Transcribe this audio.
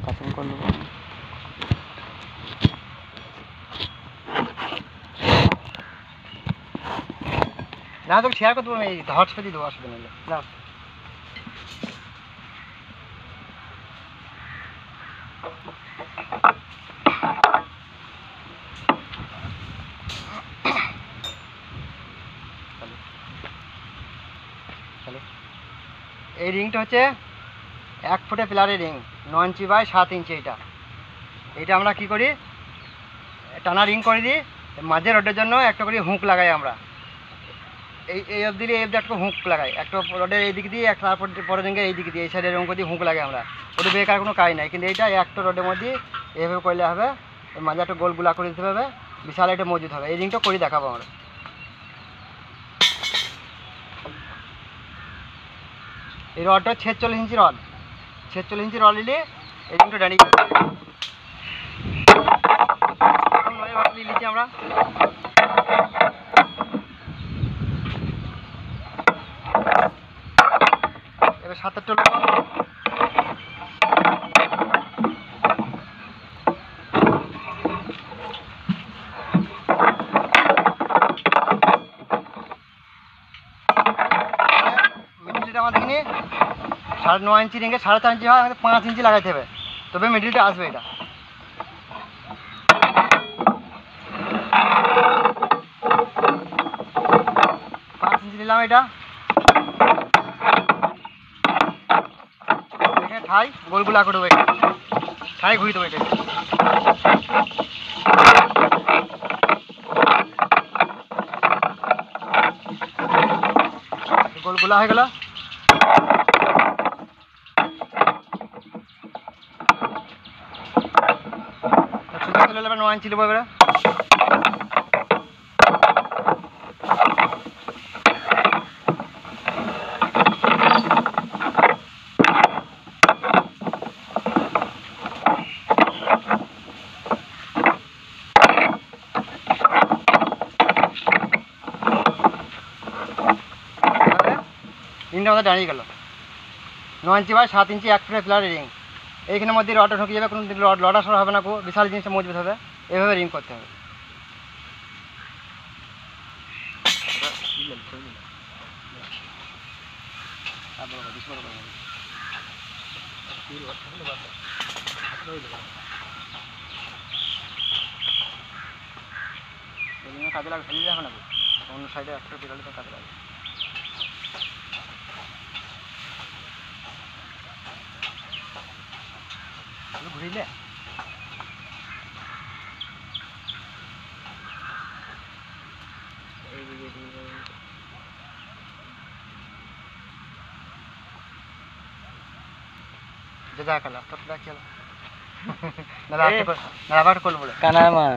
Cutting করে নেবো। না তোকে শেয়ার করতে পারবো, এই হটস্পটে দিয়ে দেবো, অসুবিধা নেই না। এই রিংটা হচ্ছে 1 ফুটে পিলারের রিং, 9 ইঞ্চি বাই 7 ইঞ্চি। এইটা আমরা কি করি, টানা রিং করে দিই, মাঝের রডের জন্য একটা করে হুঁক লাগাই আমরা। এই অবধি এই অবধি একটা হুঁক লাগাই, একটা রডের এই দিক দিয়ে, একটা তারপর পরের রিঙ্গে এই দিক দিয়ে, এই সাইডে এরকম করে হুঁক লাগাই আমরা। ওটা বেকার কোনো কাজ নাই, কিন্তু এইটা একটা রডের মধ্যে এইভাবে করলে হবে। মাঝে একটা গোল গুলা করে দিতে হবে, বিশাল এটা মজুদ হবে। এই রিংটা করে দেখাবো আমরা। এই রডটা 46 ইঞ্চি রড, 46 ইঞ্চি রড নিলে এই রিংটা দাঁড়িয়ে রড নিয়ে নিচ্ছি আমরা। এবার 7-8 মিডিলটা আমাদের কিনে 9.5 ইঞ্চি রিঙ্গে 4.5 ইঞ্চি হয়, আমাদের 5 ইঞ্চি লাগাইতে হবে, তবে মিডিলটা আসবে। এটা 5 ইঞ্চি নিলাম। এটা ঠাই গোলগুলা করে দেবো, ঠাই ঘুরিয়ে দেবো। এটা গোলগুলা হয়ে গেল। চলে যাবে 9 ইঞ্চি নেবো এবারে। রিংটা আমাদের দাঁড়িয়ে গেল, 9 ইঞ্চি বাই 7 ইঞ্চি 1 ফুটের পিলারের রিং। এইখানের মধ্যে রডটা ঢুকে যাবে, কোনো লড়া সরা হবে না, বিশাল জিনিসটা মজবুত হবে। এইভাবে রিং করতে হবে। কাজে লাগে, ফেলে যাবে না, অন্য সাইডে একটা পিলারে তো কাজে লাগে। ঘুরিলে জাজাকালা তো দেখো না, আবার করব বলে কানা মা।